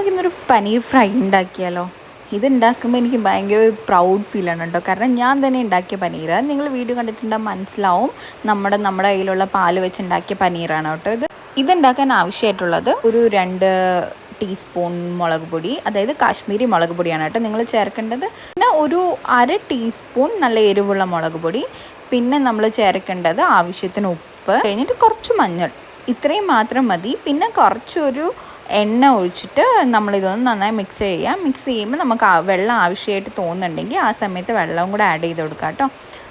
നമുക്കിന്നൊരു പനീർ ഫ്രൈ ഉണ്ടാക്കിയാലോ? ഇതുണ്ടാക്കുമ്പോൾ എനിക്ക് ഭയങ്കര ഒരു പ്രൗഡ് ഫീലാണ് കേട്ടോ. കാരണം ഞാൻ തന്നെ ഉണ്ടാക്കിയ പനീർ. നിങ്ങൾ വീഡിയോ കണ്ടിട്ടുണ്ടെങ്കിൽ മനസ്സിലാവും. നമ്മുടെ കയ്യിലുള്ള പാൽ വെച്ചുണ്ടാക്കിയ പനീറാണ് കേട്ടോ. ഇതുണ്ടാക്കാൻ ആവശ്യമായിട്ടുള്ളത് ഒരു 2 ടീസ്പൂൺ മുളക് പൊടി, അതായത് കാശ്മീരി മുളക് പൊടിയാണ് കേട്ടോ നിങ്ങൾ ചേർക്കേണ്ടത്. പിന്നെ ഒരു 1/2 ടീസ്പൂൺ നല്ല എരിവുള്ള മുളക് പൊടി. പിന്നെ നമ്മൾ ചേർക്കേണ്ടത് ആവശ്യത്തിന് ഉപ്പ്, കഴിഞ്ഞിട്ട് കുറച്ച് മഞ്ഞൾ. ഇത്രയും മാത്രം മതി. പിന്നെ കുറച്ചൊരു എണ്ണ ഒഴിച്ചിട്ട് നമ്മളിതൊന്ന് നന്നായി മിക്സ് ചെയ്യാം. മിക്സ് ചെയ്യുമ്പോൾ നമുക്ക് വെള്ളം ആവശ്യമായിട്ട് തോന്നുന്നുണ്ടെങ്കിൽ ആ സമയത്ത് വെള്ളവും കൂടെ ആഡ് ചെയ്ത് കൊടുക്കാം കേട്ടോ.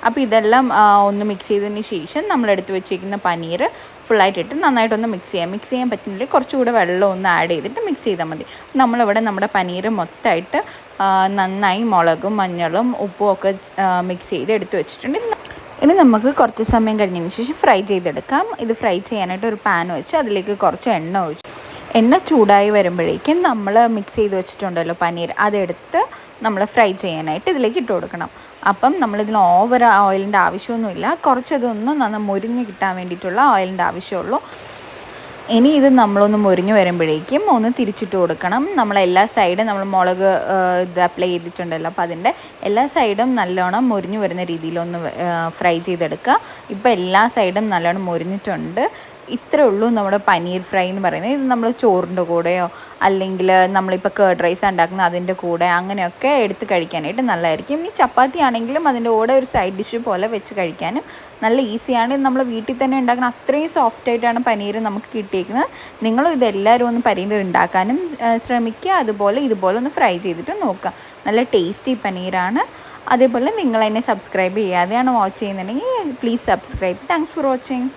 അപ്പോൾ ഇതെല്ലാം ഒന്ന് മിക്സ് ചെയ്തതിന് ശേഷം നമ്മളെടുത്ത് വെച്ചിരിക്കുന്ന പനീർ ഫുള്ളായിട്ടിട്ട് നന്നായിട്ടൊന്ന് മിക്സ് ചെയ്യാം. മിക്സ് ചെയ്യാൻ പറ്റുന്നില്ല കുറച്ചുകൂടെ വെള്ളം ഒന്ന് ആഡ് ചെയ്തിട്ട് മിക്സ് ചെയ്താൽ മതി. നമ്മളിവിടെ നമ്മുടെ പനീർ മൊത്തമായിട്ട് നന്നായി മുളകും മഞ്ഞളും ഉപ്പും ഒക്കെ മിക്സ് ചെയ്ത് എടുത്ത് വെച്ചിട്ടുണ്ട്. ഇനി നമുക്ക് കുറച്ച് സമയം കഴിഞ്ഞതിന് ശേഷം ഫ്രൈ ചെയ്തെടുക്കാം. ഇത് ഫ്രൈ ചെയ്യാനായിട്ട് ഒരു പാൻ വെച്ച് അതിലേക്ക് കുറച്ച് എണ്ണ ഒഴിച്ചു. എണ്ണ ചൂടായി വരുമ്പോഴേക്കും നമ്മൾ മിക്സ് ചെയ്ത് വെച്ചിട്ടുണ്ടല്ലോ പനീർ, അതെടുത്ത് നമ്മൾ ഫ്രൈ ചെയ്യാനായിട്ട് ഇതിലേക്ക് ഇട്ട് കൊടുക്കണം. അപ്പം നമ്മളിതിന് ഓവർ ഓയിലിൻ്റെ ആവശ്യമൊന്നുമില്ല. കുറച്ചതൊന്ന് നന്നായി മൊരിഞ്ഞ് കിട്ടാൻ വേണ്ടിയിട്ടുള്ള ഓയിലിൻ്റെ ആവശ്യമുള്ളൂ. ഇനി ഇത് നമ്മളൊന്ന് മൊരിഞ്ഞ് വരുമ്പോഴേക്കും ഒന്ന് തിരിച്ചിട്ട് കൊടുക്കണം. നമ്മളെല്ലാ സൈഡും നമ്മൾ മുളക് ഇത് അപ്ലൈ ചെയ്തിട്ടുണ്ടല്ലോ, അപ്പോൾ അതിൻ്റെ എല്ലാ സൈഡും നല്ലോണം മൊരിഞ്ഞ് വരുന്ന രീതിയിലൊന്ന് ഫ്രൈ ചെയ്തെടുക്കുക. ഇപ്പോൾ എല്ലാ സൈഡും നല്ലോണം മൊരിഞ്ഞിട്ടുണ്ട്. ഇത്രേ ഉള്ളൂ നമ്മുടെ പനീർ ഫ്രൈ എന്ന് പറയുന്നത്. ഇത് നമ്മൾ ചോറിൻ്റെ കൂടെയോ അല്ലെങ്കിൽ നമ്മളിപ്പോൾ കേർഡ് റൈസ് ഉണ്ടാക്കുന്ന അതിൻ്റെ കൂടെ അങ്ങനെയൊക്കെ എടുത്ത് കഴിക്കാനായിട്ട് നല്ലതായിരിക്കും. ഈ ചപ്പാത്തി ആണെങ്കിലും അതിൻ്റെ കൂടെ ഒരു സൈഡ് ഡിഷ് പോലെ വെച്ച് കഴിക്കാനും നല്ല ഈസിയാണ്. ഇത് നമ്മൾ വീട്ടിൽ തന്നെ ഉണ്ടാക്കുന്ന അത്രയും സോഫ്റ്റായിട്ടാണ് പനീർ നമുക്ക് കിട്ടിയിരിക്കുന്നത്. നിങ്ങളും ഇതെല്ലാവരും ഒന്ന് പനീർ ഉണ്ടാക്കാനും ശ്രമിക്കുക. ഇതുപോലെ ഒന്ന് ഫ്രൈ ചെയ്തിട്ട് നോക്കുക. നല്ല ടേസ്റ്റി പനീറാണ്. അതേപോലെ നിങ്ങൾ എന്നെ സബ്സ്ക്രൈബ് ചെയ്യാതെയാണ് വാച്ച് ചെയ്യുന്നുണ്ടെങ്കിൽ please subscribe. Thanks for watching.